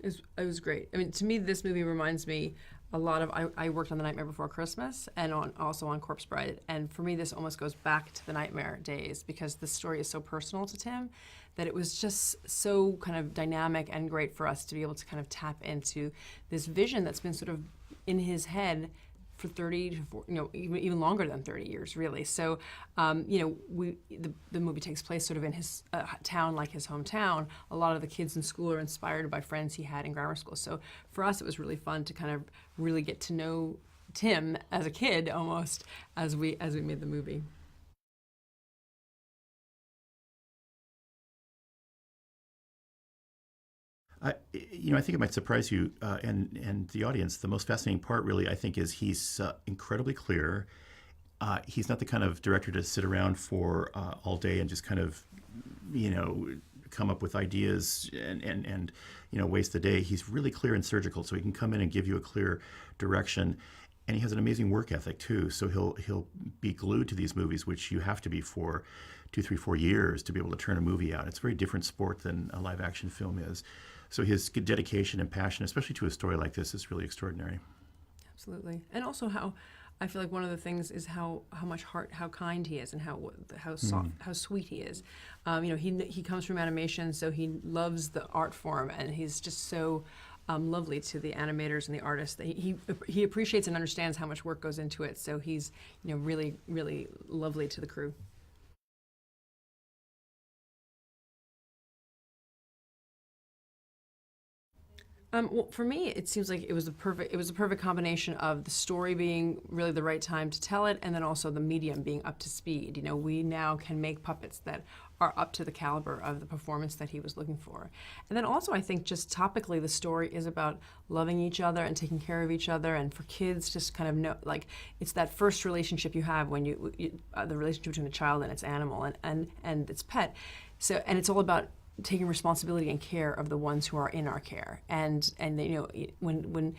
It was great. I mean, to me, this movie reminds me a lot of. I worked on The Nightmare Before Christmas and also on Corpse Bride. And for me, this almost goes back to the Nightmare days because the story is so personal to Tim that it was just so kind of dynamic and great for us to be able to kind of tap into this vision that's been sort of in his head for 30 to 40, even longer than 30 years, really. So, the movie takes place sort of in his town, like his hometown. A lot of the kids in school are inspired by friends he had in grammar school. So for us, it was really fun to kind of really get to know Tim as a kid, almost, as we made the movie. I think it might surprise you and the audience. The most fascinating part, really, I think, is he's incredibly clear. He's not the kind of director to sit around for all day and just kind of, come up with ideas and waste the day. He's really clear and surgical, so he can come in and give you a clear direction. And he has an amazing work ethic too. So he'll be glued to these movies, which you have to be for 2, 3, 4 years to be able to turn a movie out. It's a very different sport than a live action film is. So his dedication and passion, especially to a story like this, is really extraordinary. Absolutely, and also how I feel like one of the things is how much heart, how kind he is, and how soft, how sweet he is. He comes from animation, so he loves the art form, and he's just so lovely to the animators and the artists. That he appreciates and understands how much work goes into it. So he's really really lovely to the crew. Well, for me, it seems like it was a perfect combination of the story being really the right time to tell it, and then also the medium being up to speed. We now can make puppets that are up to the caliber of the performance that he was looking for. And then also, I think just topically, the story is about loving each other and taking care of each other, and for kids, just kind of know, like, it's that first relationship you have when the relationship between a child and its animal and its pet. So, and it's all about taking responsibility and care of the ones who are in our care, and when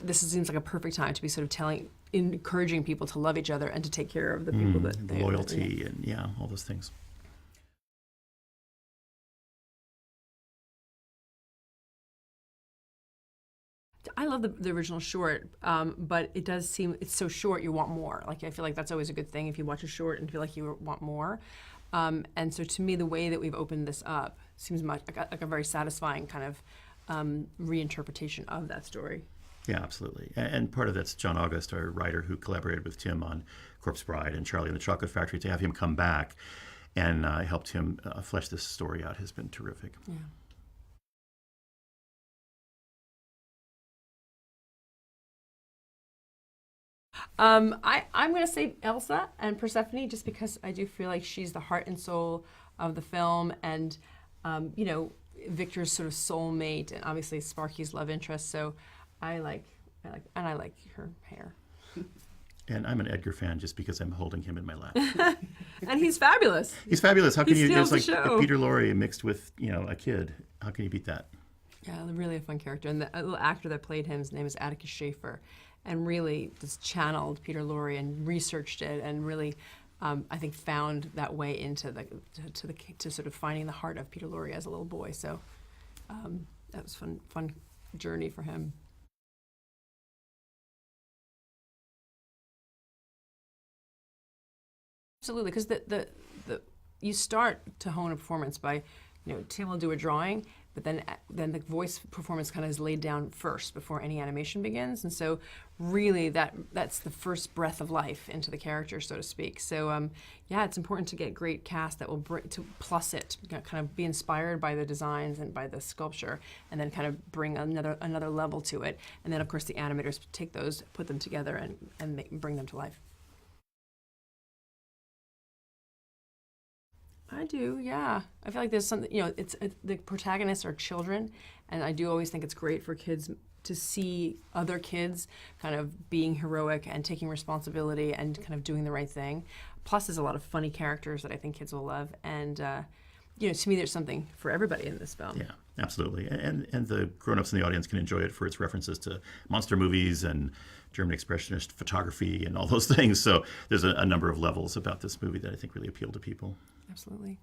this seems like a perfect time to be sort of encouraging people to love each other and to take care of the people that they loyalty and all those things. I love the original short, but it does seem it's so short. You want more. Like, I feel like that's always a good thing if you watch a short and feel like you want more. And so to me, the way that we've opened this up seems much like a very satisfying kind of reinterpretation of that story. Yeah, absolutely. And part of that's John August, our writer, who collaborated with Tim on Corpse Bride and Charlie and the Chocolate Factory. To have him come back and helped him flesh this story out has been terrific. Yeah. I'm going to say Elsa and Persephone, just because I do feel like she's the heart and soul of the film, and Victor's sort of soulmate, and obviously Sparky's love interest. So I like her hair. And I'm an Edgar fan just because I'm holding him in my lap. And he's fabulous. He's fabulous. How can He you? steals There's the like show. Peter Lorre mixed with a kid. How can you beat that? Yeah, really a fun character. And the little actor that played him, his name is Atticus Schaefer, and really just channeled Peter Lorre and researched it, and really, I think, found that way into to sort of finding the heart of Peter Lorre as a little boy. So that was fun journey for him. Absolutely, because the you start to hone a performance by, Tim will do a drawing, but then the voice performance kind of is laid down first before any animation begins, and so really that's the first breath of life into the character, so to speak. So it's important to get great cast that will to plus it, kind of be inspired by the designs and by the sculpture, and then kind of bring another level to it, and then of course the animators take those, put them together, and bring them to life. I do, yeah. I feel like there's something, it's the protagonists are children, and I do always think it's great for kids to see other kids kind of being heroic and taking responsibility and kind of doing the right thing. Plus, there's a lot of funny characters that I think kids will love, and to me, there's something for everybody in this film. Yeah, absolutely. And the grown-ups in the audience can enjoy it for its references to monster movies and German expressionist photography and all those things. So there's a number of levels about this movie that I think really appeal to people. Absolutely.